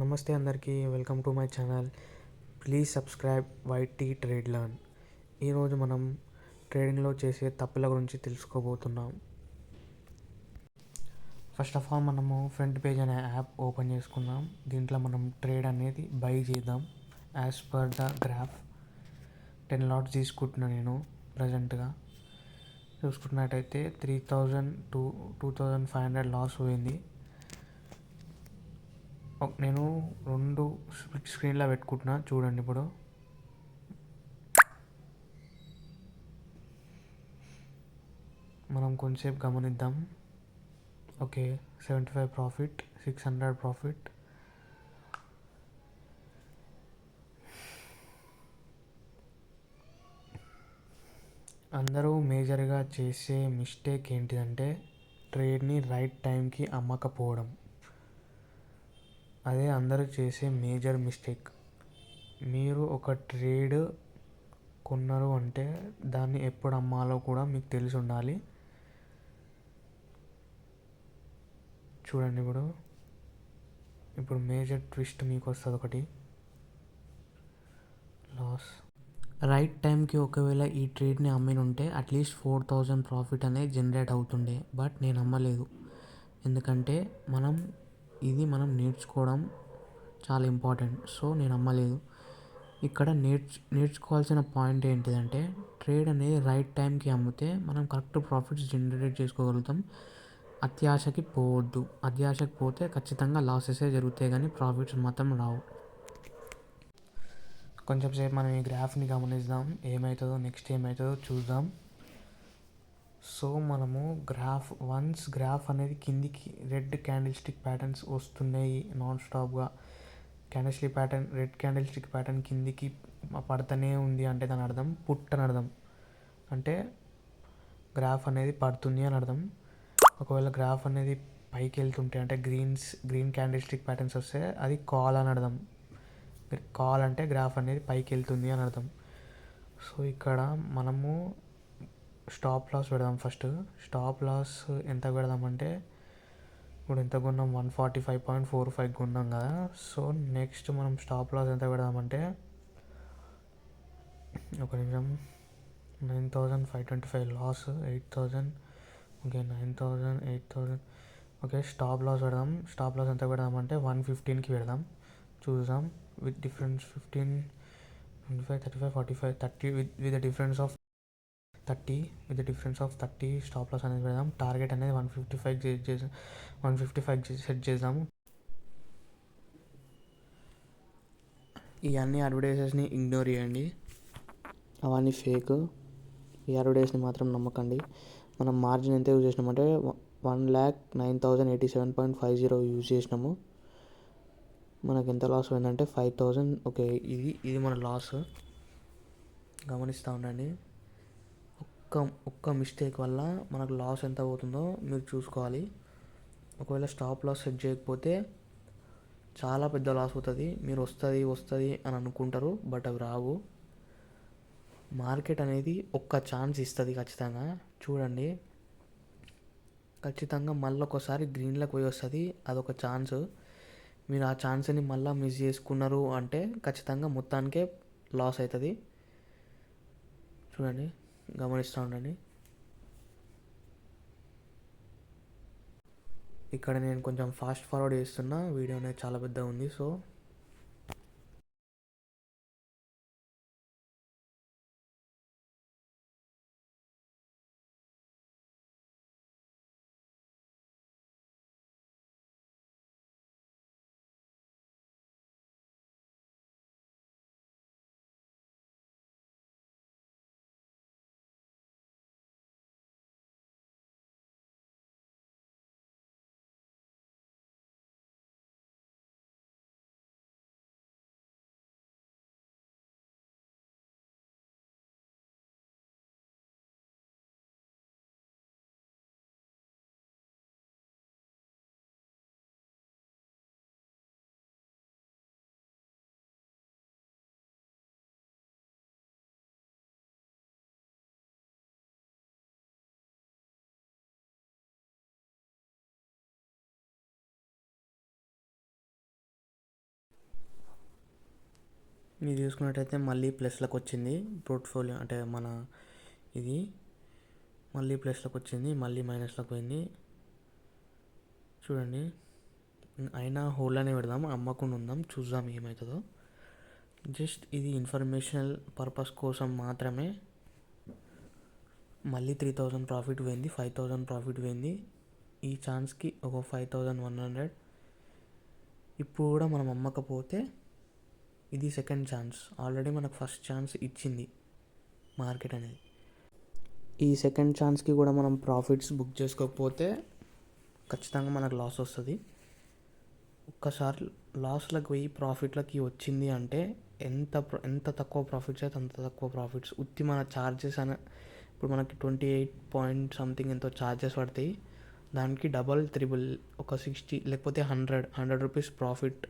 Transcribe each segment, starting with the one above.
నమస్తే అందరికీ, welcome to my channel. Please subscribe YT trade learn. ఈరోజు మనం ట్రేడింగ్లో చేసే తప్పుల గురించి తెలుసుకోబోతున్నాం. ఫస్ట్ ఆఫ్ ఆల్ మనము ఫ్రంట్ పేజ్ అనే యాప్ ఓపెన్ చేసుకుందాం. దీంట్లో మనం ట్రేడ్ అనేది బై చేద్దాం. As per the graph 10 lots తీసుకుంటున్నాను నేను ప్రజెంట్గా. చూసుకున్నట్టయితే 3000 to 2500 లాస్ పోయింది. నేను 2 స్ప్లిట్ స్క్రీన్లో పెట్టుకుంటున్నా, చూడండి. ఇప్పుడు మనం కొంచెంసేపు గమనిద్దాం. Okay, 75 profit, 600 profit. అందరూ మేజర్గా చేసే మిస్టేక్ ఏంటిదంటే ట్రేడ్ని రైట్ టైంకి అమ్మకపోవడం. అదే అందరూ చేసే మేజర్ మిస్టేక్. మీరు ఒక ట్రేడ్ కొన్నారు అంటే దాన్ని ఎప్పుడు అమ్మాలో కూడా మీకు తెలిసి ఉండాలి. చూడండి, ఇప్పుడు మేజర్ ట్విస్ట్ మీకు వస్తుంది. ఒకటి లాస్. రైట్ టైంకి ఒకవేళ ఈ ట్రేడ్ని అమ్మిన ఉంటే అట్లీస్ట్ 4000 ప్రాఫిట్ అనేది జనరేట్ అవుతుండే. బట్ నేను అమ్మలేదు, ఎందుకంటే మనం నేర్చుకోవడం చాలా ఇంపార్టెంట్. సో నేను అమ్మలేదు. ఇక్కడ నేర్చుకోవాల్సిన పాయింట్ ఏంటిదంటే ట్రేడ్ అనేది రైట్ టైంకి అమ్మితే మనం కరెక్ట్ ప్రాఫిట్స్ జనరేట్ చేసుకోగలుగుతాం. అత్యాశకి పోవద్దు. అత్యాశకి పోతే ఖచ్చితంగా లాసెసే జరుగుతాయి, కానీ ప్రాఫిట్స్ మాత్రం రావు. కొంచెం సేపు మనం ఈ గ్రాఫ్ని గమనిద్దాం. నెక్స్ట్ ఏమవుతుందో చూద్దాం. సో మనము గ్రాఫ్ అనేది కిందికి రెడ్ క్యాండిల్ స్టిక్ ప్యాటర్న్స్ వస్తున్నాయి నాన్ స్టాప్గా. రెడ్ క్యాండిల్ స్టిక్ ప్యాటర్న్ కిందికి పడుతూనే ఉంది అంటే దాని అర్థం పుట్ అని అర్థం. అంటే గ్రాఫ్ అనేది పడుతుంది అని అర్థం. ఒకవేళ గ్రాఫ్ అనేది పైకి వెళ్తుంటే అంటే గ్రీన్ క్యాండిల్ స్టిక్ ప్యాటర్న్స్ వస్తే అది కాల్ అని అర్థం. కాల్ అంటే గ్రాఫ్ అనేది పైకి వెళ్తుంది అని అర్థం. సో ఇక్కడ మనము స్టాప్ లాస్ పెడదాం. ఫస్ట్ స్టాప్ లాస్ ఎంత పెడదామంటే ఇప్పుడు ఎంత కొన్నాం, 145.45 కొన్నాం కదా. సో నెక్స్ట్ మనం స్టాప్ లాస్ ఎంత పెడదామంటే ఒక నిమిషం, 9525 loss, 8000. Okay, 9000, 8000. Okay, stop loss పెడదాం. స్టాప్ లాస్ ఎంత పెడదామంటే 115కి పెడదాం. చూద్దాం. With difference 15, 25, 35, 45, 30 with the difference of 30 stop loss అనేది పెడదాం. టార్గెట్ అనేది 155 సెట్ చేద్దాము. ఇవన్నీ అడ్వర్టైజెస్ని ఇగ్నోర్ చేయండి, అవన్నీ ఫేక్. ఈ అడ్వర్టైజ్ని మాత్రం నమ్మకండి. మనం మార్జిన్ ఎంత యూజ్ చేసినామంటే 1,09,087.50 యూజ్ చేసినాము. మనకు ఎంత లాస్ పోయిందంటే 5000. ఓకే, ఇది మన లాస్. గమనిస్తూ ఉండండి. ఒక్క మిస్టేక్ వల్ల మనకు లాస్ ఎంత అవుతుందో మీరు చూసుకోవాలి. ఒకవేళ స్టాప్ లాస్ సెట్ చేయకపోతే చాలా పెద్ద లాస్ అవుతుంది. మీరు వస్తుంది అని అనుకుంటారు, బట్ అవి రావు. మార్కెట్ అనేది ఒక్క ఛాన్స్ ఇస్తుంది ఖచ్చితంగా. చూడండి, ఖచ్చితంగా మళ్ళీ ఒకసారి గ్రీన్లోకి పోయి వస్తుంది. అదొక ఛాన్స్. మీరు ఆ ఛాన్స్ని మళ్ళీ మిస్ చేసుకున్నారు అంటే ఖచ్చితంగా మొత్తానికే లాస్ అవుతుంది. చూడండి, గమనిస్తూ ఉండండి. ఇక్కడ నేను కొంచెం ఫాస్ట్ ఫార్వర్డ్ చేస్తున్నా, వీడియో అనేది చాలా పెద్దగా ఉంది. సో ఇది చూసుకున్నట్టయితే మళ్ళీ ప్లస్లోకి వచ్చింది పోర్ట్ఫోలియో, అంటే మన ఇది మళ్ళీ ప్లస్లోకి వచ్చింది, మళ్ళీ మైనస్లోకి పోయింది చూడండి. అయినా హోల్డ్లోనే పెడదాం, అమ్మకుండా ఉందాం, చూద్దాం ఏమవుతుందో. జస్ట్ ఇది ఇన్ఫర్మేషనల్ పర్పస్ కోసం మాత్రమే. మళ్ళీ 3000 ప్రాఫిట్ పోయింది, 5000 ప్రాఫిట్ పోయింది. ఈ ఛాన్స్కి ఒక 5100. ఇప్పుడు కూడా మనం అమ్మకపోతే ఇది సెకండ్ ఛాన్స్. ఆల్రెడీ మనకు ఫస్ట్ ఛాన్స్ ఇచ్చింది మార్కెట్ అనేది. ఈ సెకండ్ ఛాన్స్కి కూడా మనం ప్రాఫిట్స్ బుక్ చేసుకోకపోతే ఖచ్చితంగా మనకు లాస్ వస్తుంది. ఒక్కసారి లాస్లోకి పోయి ప్రాఫిట్లకి వచ్చింది అంటే ఎంత తక్కువ ప్రాఫిట్స్ అయితే అంత తక్కువ ప్రాఫిట్స్. ఉత్తి మన ఛార్జెస్ ఇప్పుడు మనకి 28 పాయింట్ సంథింగ్ ఎంతో ఛార్జెస్ పడతాయి, దానికి డబల్ త్రిబుల్ ఒక 60 లేకపోతే 100 రూపీస్ ప్రాఫిట్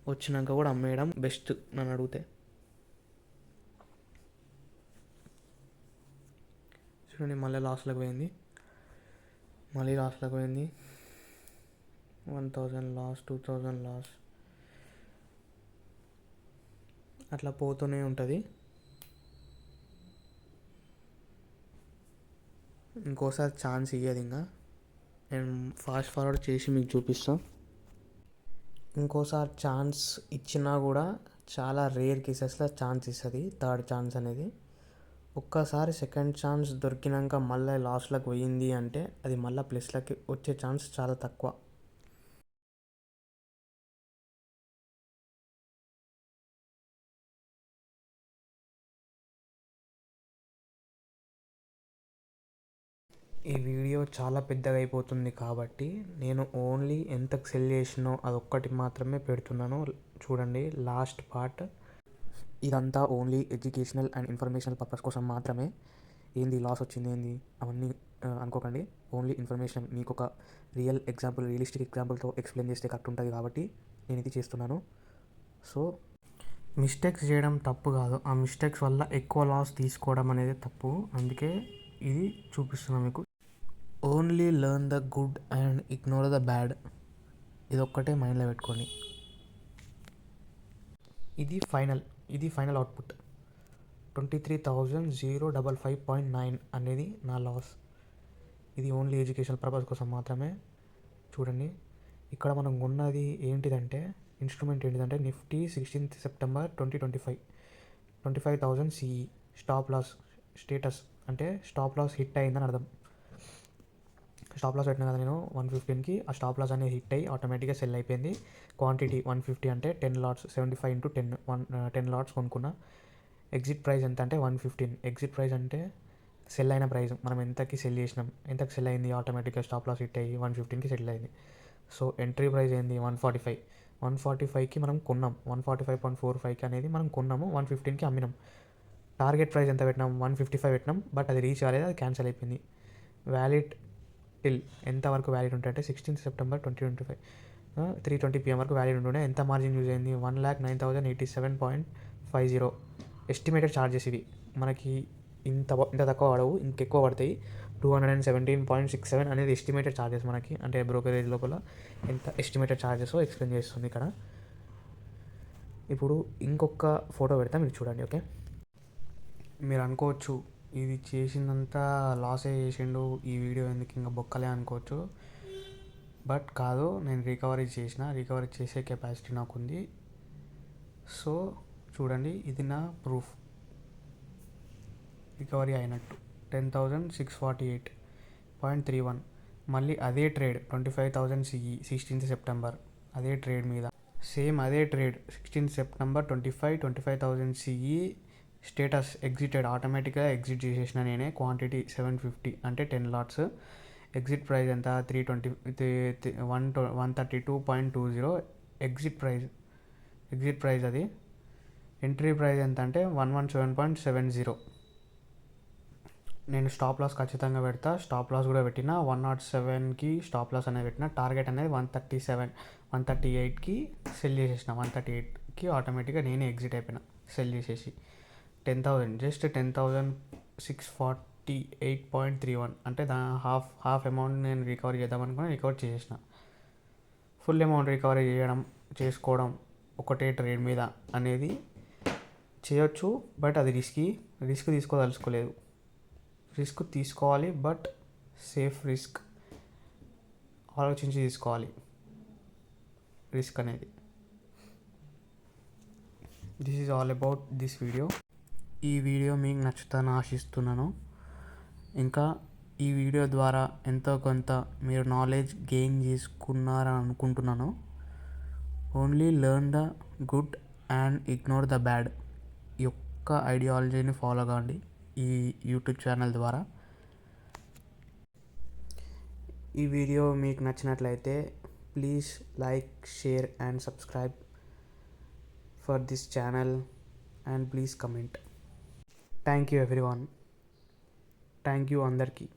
వచ్చినాక కూడా అమ్మేయడం బెస్ట్ నన్ను అడిగితే. చూడండి మళ్ళీ లాస్లోకి పోయింది, 1000 లాస్, 2000 లాస్, అట్లా పోతూనే ఉంటుంది. ఇంకోసారి ఛాన్స్ ఇయ్యదు. ఇంకా నేను ఫాస్ట్ ఫార్వర్డ్ చేసి మీకు చూపిస్తాను. ఇంకోసారి ఛాన్స్ ఇచ్చినా కూడా చాలా రేర్ కేసెస్లో ఛాన్స్ ఇస్తుంది థర్డ్ ఛాన్స్ అనేది. ఒక్కసారి సెకండ్ ఛాన్స్ దొరికినాక మళ్ళీ లాస్లోకి పోయింది అంటే అది మళ్ళీ ప్లస్లోకి వచ్చే ఛాన్స్ చాలా తక్కువ. ఈ వీడియో చాలా పెద్దగా అయిపోతుంది కాబట్టి నేను ఓన్లీ ఎంతకు సెల్ చేసినో అదొక్కటి మాత్రమే పెడుతున్నాను. చూడండి లాస్ట్ పార్ట్. ఇదంతా only educational and informational purpose కోసం మాత్రమే. ఏంది లాస్ వచ్చింది ఏంది అవన్నీ అనుకోకండి. ఓన్లీ ఇన్ఫర్మేషన్, మీకు ఒక రియలిస్టిక్ ఎగ్జాంపుల్తో ఎక్స్ప్లెయిన్ చేస్తే కరెక్ట్ ఉంటుంది కాబట్టి నేను ఇది చేస్తున్నాను. సో మిస్టేక్స్ చేయడం తప్పు కాదు, ఆ మిస్టేక్స్ వల్ల ఎక్కువ లాస్ తీసుకోవడం అనేది తప్పు. అందుకే ఇది చూపిస్తున్నాను మీకు. Only learn the good and ignore the bad, ఇది ఒక్కటే మైండ్లో పెట్టుకోండి. ఇది ఫైనల్ అవుట్పుట్ 23,055.9 అనేది నా లాస్. ఇది ఓన్లీ ఎడ్యుకేషనల్ పర్పస్ కోసం మాత్రమే. చూడండి ఇక్కడ మనం కొన్నది ఏంటిదంటే, ఇన్స్ట్రుమెంట్ ఏంటిదంటే Nifty 16th September 2025 25,000 CE. Stop loss status అంటే స్టాప్ లాస్ హిట్ అయిందని అర్థం. స్టాప్ లాస్ పెట్టినా కదా నేను 115కి, ఆ స్టాప్ లాస్ అనేది హిట్ అయ్యి ఆటోమేటిక్గా సెల్ అయిపోయింది. క్వాంటిటీ 150 అంటే 10 లాట్స్, 75 into 10 లాట్స్ కొనుక్కున్నా. ఎగ్జిట్ ప్రైస్ ఎంత అంటే 115. ఎగ్జిట్ ప్రైస్ అంటే సెల్ అయిన ప్రైస్, మనం ఎంతకి సెల్ చేసినాం, ఎంతకి సెల్ అయింది, ఆటోమేటిక్గా స్టాప్ లాస్ హిట్ అయ్యి 115కి సెటిల్ అయింది. సో ఎంట్రీ ప్రైస్ ఏంది 145కి మనం కొన్నాం. 145.45కి అనేది మనం కొన్నాము, 115కి అమ్మినాం. టార్గెట్ ప్రైస్ ఎంత పెట్టినాం, 155 పెట్టినాం, బట్ అది రీచ్ కాలేదు, అది క్యాన్సిల్ అయిపోయింది. వ్యాలిడ్ టిల్ ఎంతవరకు వ్యాలిడ్ ఉంటే 16th September 2025 3:20 PM వరకు వ్యాలిడ్ ఉంటుండే. ఎంత మార్జిన్ యూజ్ అయింది, 1,09,087.50. ఎస్టిమేటెడ్ ఛార్జెస్ ఇవి మనకి ఇంత తక్కువ పడవు, ఇంకెక్కువ పడతాయి. 217.67 అనేది ఎస్టిమేటెడ్ ఛార్జెస్ మనకి, అంటే బ్రోకరేజ్ లోపల ఎంత ఎస్టిమేటెడ్ ఛార్జెస్ ఎక్స్ప్లెయిన్ చేస్తుంది ఇక్కడ. ఇప్పుడు ఇంకొక ఫోటో పెడతా మీరు చూడండి. ఓకే, మీరు అనుకోవచ్చు ఇది చేసిందంతా లాసే చేసిండు, ఈ వీడియో ఎందుకు ఇంకా బొక్కలే అనుకోవచ్చు. బట్ కాదు, నేను రికవరీ చేసే కెపాసిటీ నాకు ఉంది. సో చూడండి, ఇది నా ప్రూఫ్, రికవరీ అయినట్టు 10,648.31. మళ్ళీ అదే ట్రేడ్ 25,000 CE 16th September, అదే ట్రేడ్ మీద సేమ్ అదే trade 16th September 25,000 CE. Status exited, ఆటోమేటిక్గా ఎగ్జిట్ చేసేసిన నేనే. క్వాంటిటీ 750 అంటే 10 లాట్స్. ఎగ్జిట్ ప్రైస్ ఎంత 132.20 ఎగ్జిట్ ప్రైస్ అది. ఎంట్రీ ప్రైస్ ఎంత అంటే 117.70. నేను స్టాప్ లాస్ ఖచ్చితంగా పెడతా, స్టాప్ లాస్ కూడా పెట్టిన 107కి స్టాప్ లాస్ అనేది పెట్టిన. టార్గెట్ అనేది 138కి సెల్ చేసేసిన. 138కి ఆటోమేటిక్గా నేనే ఎగ్జిట్ అయిపోయినా సెల్ చేసేసి. 10,000 జస్ట్ 10,648.31 అంటే హాఫ్ అమౌంట్ నేను రికవరీ చేద్దామనుకుని రికవర్ చేసేసిన. ఫుల్ అమౌంట్ రికవరీ చేసుకోవడం ఒకటే ట్రేడ్ మీద అనేది చేయొచ్చు, బట్ అది రిస్క్ తీసుకోదలుచుకోలేదు. రిస్క్ తీసుకోవాలి, బట్ సేఫ్ రిస్క్ ఆలోచించి తీసుకోవాలి రిస్క్ అనేది. This is all about this video. ఈ వీడియో మీకు నచ్చుతానని ఆశిస్తున్నాను. ఇంకా ఈ వీడియో ద్వారా ఎంతో కొంత మీరు నాలెడ్జ్ గెయిన్ చేసుకున్నారని అనుకుంటున్నాను. Only learn the good and ignore the bad ఈ యొక్క ఐడియాలజీని ఫాలో కావండి ఈ యూట్యూబ్ ఛానల్ ద్వారా. ఈ వీడియో మీకు నచ్చినట్లయితే please like, share and subscribe for this channel and please comment. Thank you everyone. Thank you అందరికీ.